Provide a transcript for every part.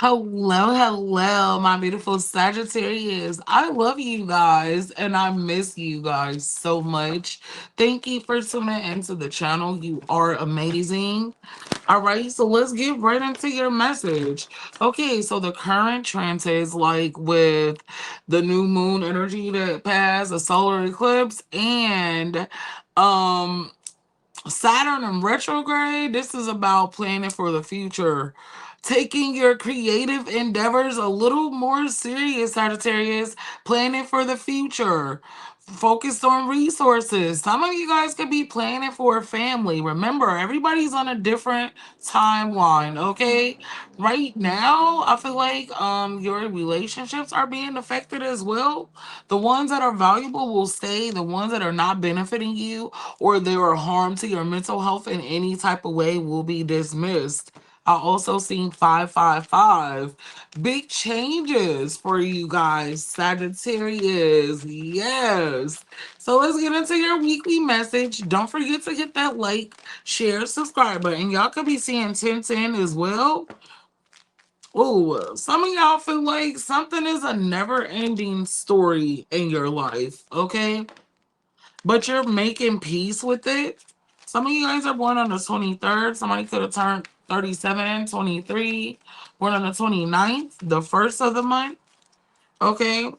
Hello, hello, my beautiful Sagittarius. I love you guys and I miss you guys so much. Thank you for tuning into the channel. You are amazing. All right, so let's get right into your message. Okay, so the current transits, like with the new moon energy that passed, the solar eclipse, and um Saturn in retrograde, this is about planning for the future. Taking your creative endeavors a little more serious, Sagittarius. Planning for the future. Focused on resources. Some of you guys could be planning for a family. Remember, everybody's on a different timeline, okay? Right now, I feel like your relationships are being affected as well. The ones that are valuable will stay. The ones that are not benefiting you or they are harm to your mental health in any type of way will be dismissed. I also seen 555. Big changes for you guys, Sagittarius. Yes. So let's get into your weekly message. Don't forget to hit that like, share, subscribe button. Y'all could be seeing 1010 as well. Oh, some of y'all feel like something is a never ending story in your life, okay? But you're making peace with it. Some of you guys are born on the 23rd. Somebody could have turned 37, 23, born on the 29th, the first of the month. Okay.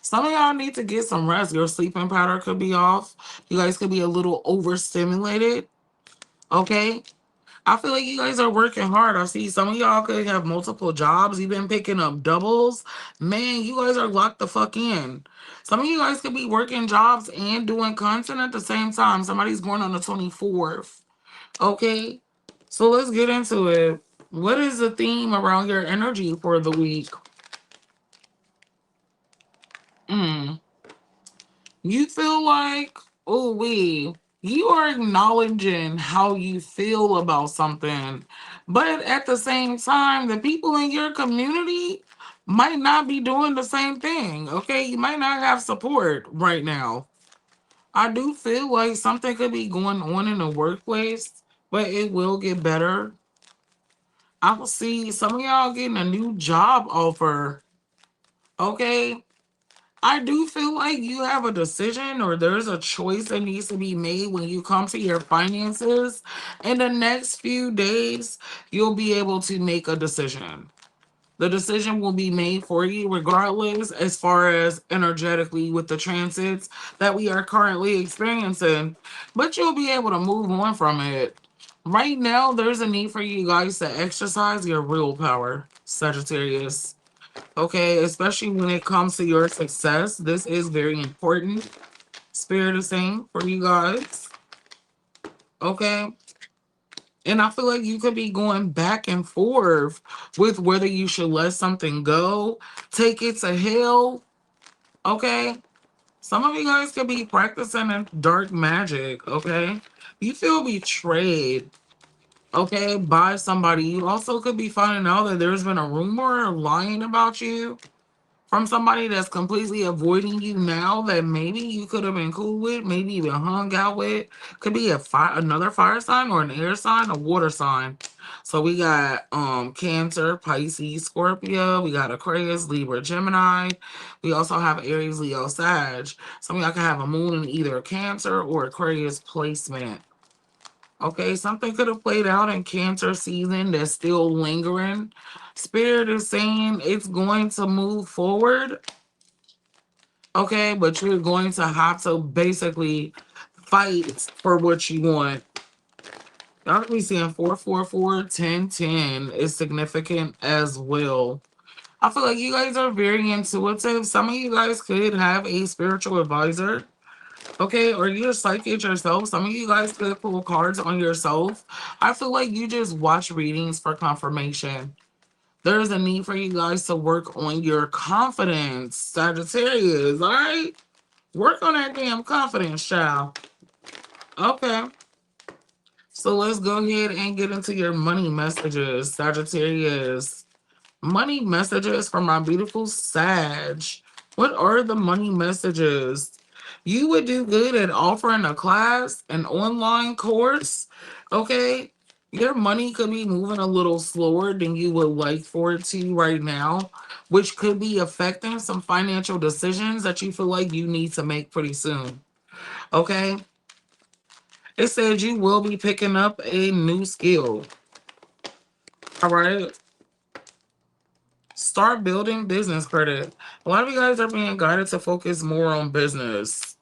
Some of y'all need to get some rest. Your sleeping pattern could be off. You guys could be a little overstimulated. Okay. I feel like you guys are working hard. I see some of y'all could have multiple jobs. You've been picking up doubles. Man, you guys are locked the fuck in. Some of you guys could be working jobs and doing content at the same time. Somebody's born on the 24th. Okay? So let's get into it. What is the theme around your energy for the week? Mm. You feel like, oh, you are acknowledging how you feel about something. But at the same time, the people in your community might not be doing the same thing. Okay. You might not have support right now. I do feel like something could be going on in the workplace, but it will get better. I will see some of y'all getting a new job offer. Okay. I do feel like you have a decision or there's a choice that needs to be made when you come to your finances. In the next few days, you'll be able to make a decision. The decision will be made for you regardless, as far as energetically with the transits that we are currently experiencing. But you'll be able to move on from it. Right now, there's a need for you guys to exercise your willpower, Sagittarius. Okay, especially when it comes to your success. This is very important. Spirit is saying for you guys. Okay. And I feel like you could be going back and forth with whether you should let something go, take it to hell. Okay. Some of you guys could be practicing a dark magic. Okay. You feel betrayed. Okay. By somebody. You also could be finding out that there's been a rumor lying about you from somebody that's completely avoiding you now that maybe you could have been cool with, maybe even hung out with. Could be another fire sign or an air sign, a water sign. So we got Cancer, Pisces, Scorpio, we got Aquarius, Libra, Gemini. We also have Aries, Leo, Sag. Some of y'all can have a moon in either Cancer or Aquarius placement. Okay, something could have played out in Cancer season that's still lingering. Spirit is saying it's going to move forward. Okay, but you're going to have to basically fight for what you want. Y'all can be seeing 444, 1010 is significant as well. I feel like you guys are very intuitive. Some of you guys could have a spiritual advisor. Okay, or you're psychic yourself. Some of you guys could pull cards on yourself. I feel like you just watch readings for confirmation. There's a need for you guys to work on your confidence, Sagittarius. All right, work on that damn confidence, child. Okay, so let's go ahead and get into your money messages, Sagittarius. Money messages from my beautiful Sag. What are the money messages? You would do good at offering a class, an online course, okay? Your money could be moving a little slower than you would like for it to right now, which could be affecting some financial decisions that you feel like you need to make pretty soon. Okay? It says you will be picking up a new skill. All right? Start building business credit. A lot of you guys are being guided to focus more on business.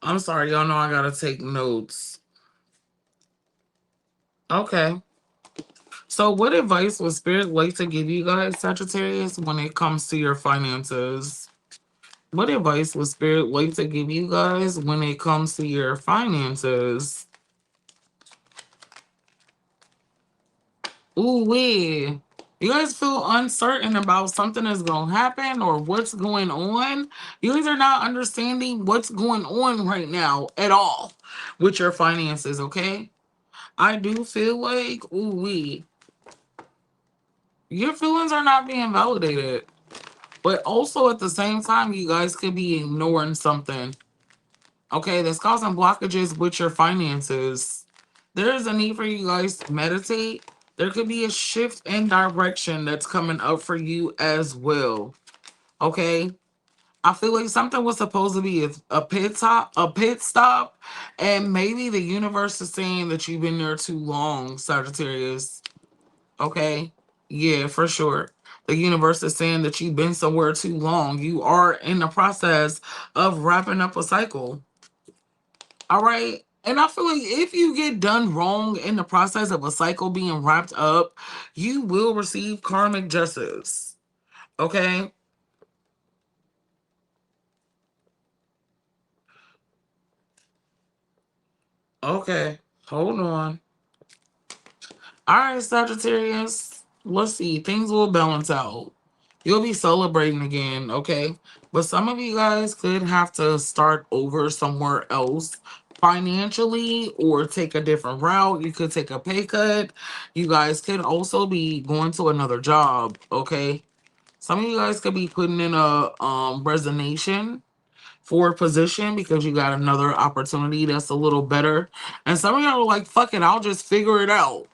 I'm sorry, y'all know I gotta take notes. Okay. So, what advice would Spirit like to give you guys, Sagittarius, when it comes to your finances? What advice would Spirit like to give you guys when it comes to your finances? Ooh, wee. You guys feel uncertain about something that's going to happen or what's going on? You guys are not understanding what's going on right now at all with your finances, okay? I do feel like, ooh, wee. Your feelings are not being validated. But also at the same time, you guys could be ignoring something, okay, that's causing blockages with your finances. There is a need for you guys to meditate. There could be a shift in direction that's coming up for you as well. Okay. I feel like something was supposed to be a pit stop, and maybe the universe is saying that you've been there too long, Sagittarius. Okay. Yeah, for sure. The universe is saying that you've been somewhere too long. You are in the process of wrapping up a cycle. All right. And I feel like if you get done wrong in the process of a cycle being wrapped up, you will receive karmic justice. Okay. Okay. Hold on. All right, Sagittarius. Let's see. Things will balance out. You'll be celebrating again, okay? But some of you guys could have to start over somewhere else financially or take a different route. You could take a pay cut. You guys could also be going to another job, okay? Some of you guys could be putting in a resignation for a position because you got another opportunity that's a little better. And some of y'all are like, fuck it, I'll just figure it out.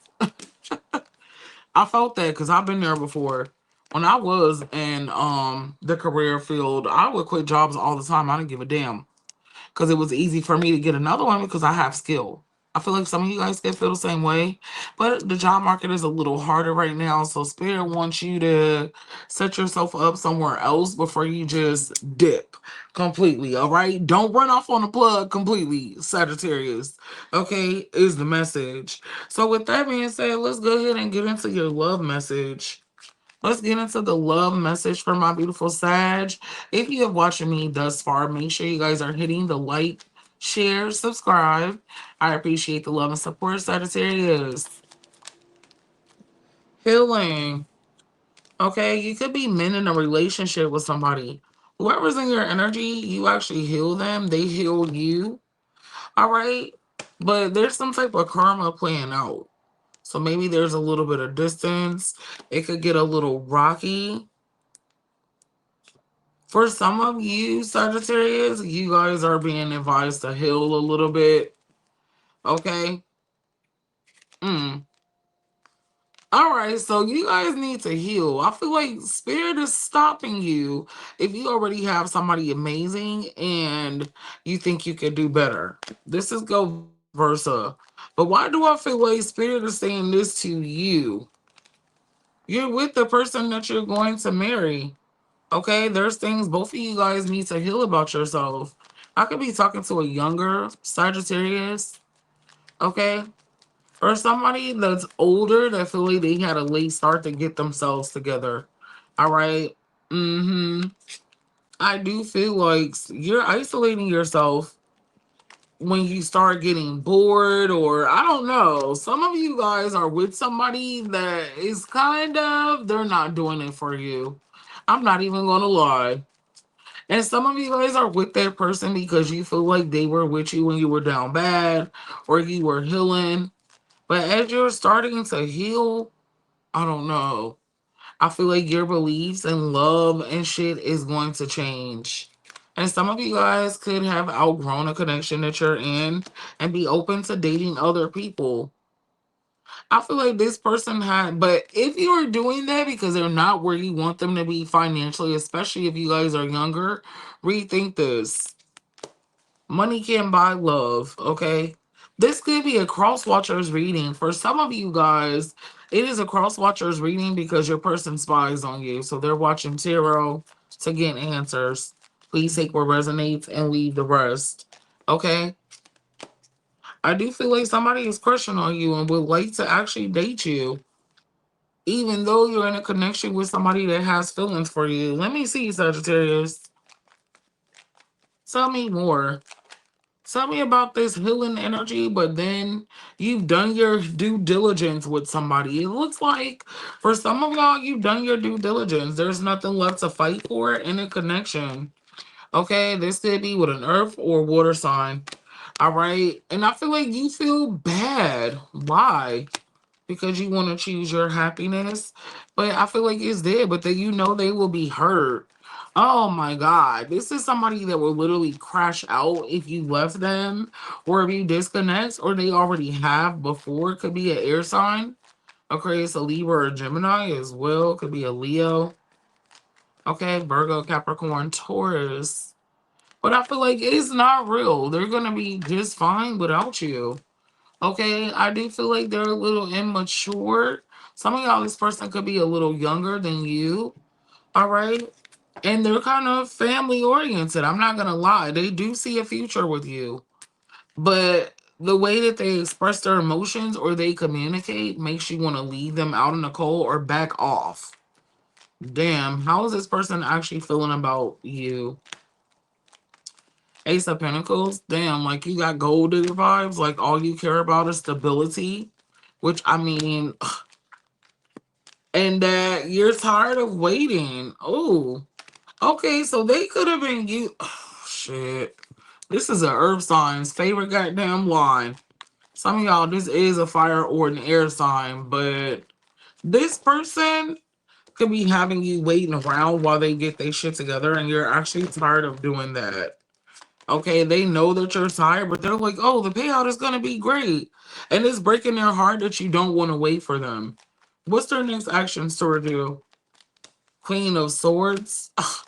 I felt that because I've been there before. When I was in the career field, I would quit jobs all the time. I didn't give a damn because it was easy for me to get another one because I have skill. I feel like some of you guys can feel the same way, but the job market is a little harder right now. So Spirit wants you to set yourself up somewhere else before you just dip completely. All right, don't run off on the plug completely, Sagittarius. Okay, is the message. So with that being said, let's go ahead and get into your love message. Let's get into the love message for my beautiful Sag. If you have watched me thus far, make sure you guys are hitting the like, share, subscribe. I appreciate the love and support, Sagittarius. Healing. Okay, you could be men in a relationship with somebody. Whoever's in your energy, you actually heal them. They heal you. All right. But there's some type of karma playing out. So maybe there's a little bit of distance. It could get a little rocky. For some of you, Sagittarius, you guys are being advised to heal a little bit. Okay. Mm. All right. So you guys need to heal. I feel like spirit is stopping you if you already have somebody amazing and you think you could do better. This is go vice versa. But why do I feel like spirit is saying this to you? You're with the person that you're going to marry. Okay, there's things both of you guys need to heal about yourself. I could be talking to a younger Sagittarius, okay, or somebody that's older that feel like they had a late start to get themselves together. All right. Mm-hmm. I do feel like you're isolating yourself when you start getting bored, or I don't know. Some of you guys are with somebody that is kind of, they're not doing it for you. I'm not even gonna lie. And some of you guys are with that person because you feel like they were with you when you were down bad or you were healing. But as you're starting to heal, I don't know. I feel like your beliefs and love and shit is going to change. And some of you guys could have outgrown a connection that you're in and be open to dating other people. I feel like this person had, but if you are doing that because they're not where you want them to be financially, especially if you guys are younger, rethink this. Money can't buy love, okay? This could be a cross watchers reading. For some of you guys, it is a cross watchers reading because your person spies on you. So they're watching tarot to get answers. Please take what resonates and leave the rest. Okay? I do feel like somebody is crushing on you and would like to actually date you. Even though you're in a connection with somebody that has feelings for you. Let me see, Sagittarius. Tell me more. Tell me about this healing energy, but then you've done your due diligence with somebody. It looks like for some of y'all, you've done your due diligence. There's nothing left to fight for in a connection. Okay, this could be with an earth or water sign. All right, and I feel like you feel bad. Why? Because you want to choose your happiness. But I feel like it's there, but then you know they will be hurt. Oh my God. This is somebody that will literally crash out if you left them or if you disconnect or they already have before. It could be an air sign. Okay, it's a Libra or a Gemini as well. Could be a Leo. Okay, Virgo, Capricorn, Taurus. But I feel like it's not real. They're going to be just fine without you. Okay, I do feel like they're a little immature. Some of y'all, this person could be a little younger than you. All right. And they're kind of family oriented. I'm not going to lie. They do see a future with you. But the way that they express their emotions or they communicate makes you want to leave them out in the cold or back off. Damn, how is this person actually feeling about you? Ace of Pentacles, damn, like you got gold digger vibes. Like all you care about is stability, which I mean, and that you're tired of waiting. Oh, okay, so they could have been you. Oh, shit, this is a earth sign's favorite goddamn line. Some of y'all, this is a fire or an air sign, but this person could be having you waiting around while they get their shit together, and you're actually tired of doing that. Okay, they know that you're tired, but they're like, oh, the payout is going to be great. And it's breaking their heart that you don't want to wait for them. What's their next actions toward you? Queen of Swords. Ugh,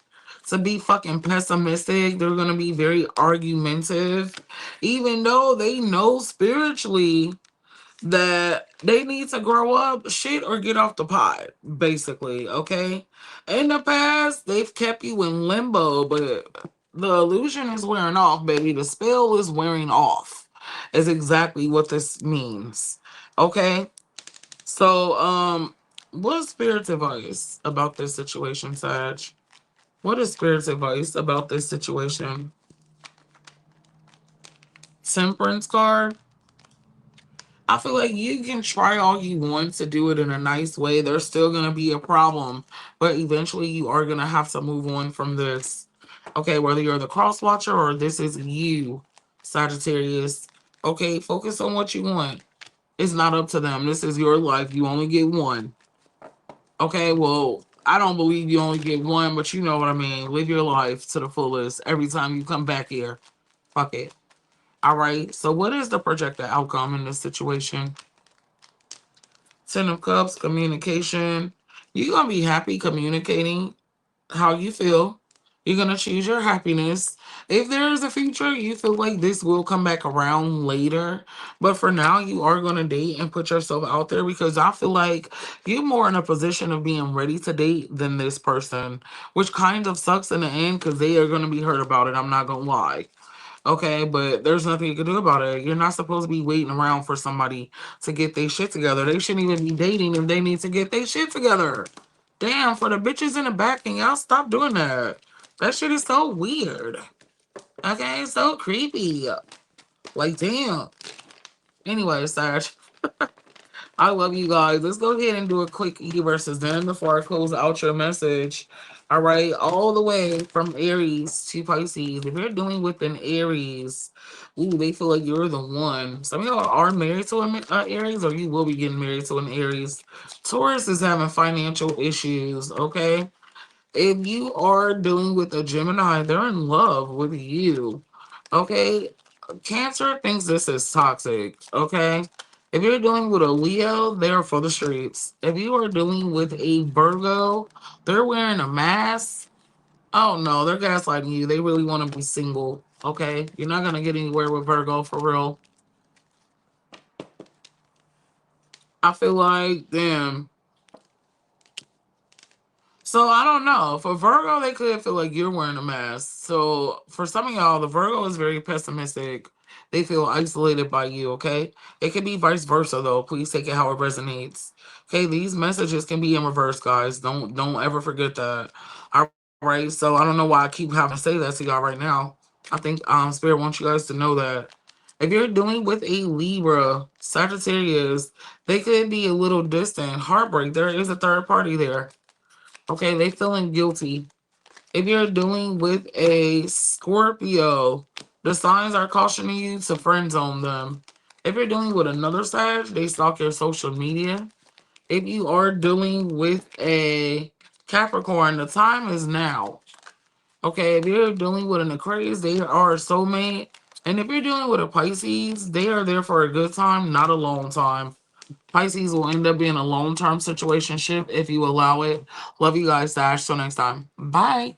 to be fucking pessimistic, they're going to be very argumentative. Even though they know spiritually that they need to grow up, shit, or get off the pot, basically, okay? In the past, they've kept you in limbo, but the illusion is wearing off, baby. The spell is wearing off, is exactly what this means, okay? So, what's spirit's advice about this situation, Sag? What is spirit's advice about this situation? Temperance card. I feel like you can try all you want to do it in a nice way. There's still going to be a problem, but eventually you are going to have to move on from this. Okay, whether you're the cross watcher or this is you, Sagittarius. Okay, focus on what you want. It's not up to them. This is your life. You only get one. Okay, well, I don't believe you only get one, but you know what I mean. Live your life to the fullest every time you come back here. Fuck it. All right, so what is the projected outcome in this situation? Ten of Cups, communication. You're going to be happy communicating how you feel. You're going to choose your happiness. If there is a future, you feel like this will come back around later. But for now, you are going to date and put yourself out there because I feel like you're more in a position of being ready to date than this person, which kind of sucks in the end because they are going to be hurt about it. I'm not going to lie. Okay, but there's nothing you can do about it. You're not supposed to be waiting around for somebody to get their shit together. They shouldn't even be dating if they need to get their shit together. Damn, for the bitches in the back, and y'all stop doing that. That shit is so weird. Okay, so creepy. Like, damn. Anyway, Sarge, I love you guys. Let's go ahead and do a quick E versus them before I close out your message. All right, all the way from Aries to Pisces. If you're dealing with an Aries, ooh, they feel like you're the one. Some of y'all are married to an Aries, or you will be getting married to an Aries. Taurus is having financial issues, okay? If you are dealing with a Gemini, they're in love with you, okay? Cancer thinks this is toxic, okay? If you're dealing with a Leo, they're for the streets. If you are dealing with a Virgo, they're wearing a mask. Oh no, they're gaslighting you. They really want to be single. Okay, you're not gonna get anywhere with Virgo for real. I feel like, damn. So I don't know. For Virgo, they could feel like you're wearing a mask. So for some of y'all, the Virgo is very pessimistic. They feel isolated by you. Okay, it could be vice versa though. Please take it how it resonates. Okay, these messages can be in reverse, guys. Don't ever forget that. All right. So I don't know why I keep having to say that to y'all right now. I think Spirit wants you guys to know that. If you're dealing with a Libra, Sagittarius, they could be a little distant. Heartbreak. There is a third party there. Okay, they feeling guilty. If you're dealing with a Scorpio, the signs are cautioning you to friend zone them. If you're dealing with another Sag, they stalk your social media. If you are dealing with a Capricorn, the time is now. Okay, if you're dealing with an Aquarius, they are a soulmate. And if you're dealing with a Pisces, they are there for a good time, not a long time. Pisces will end up being a long-term situationship if you allow it. Love you guys, Dash. Till next time. Bye.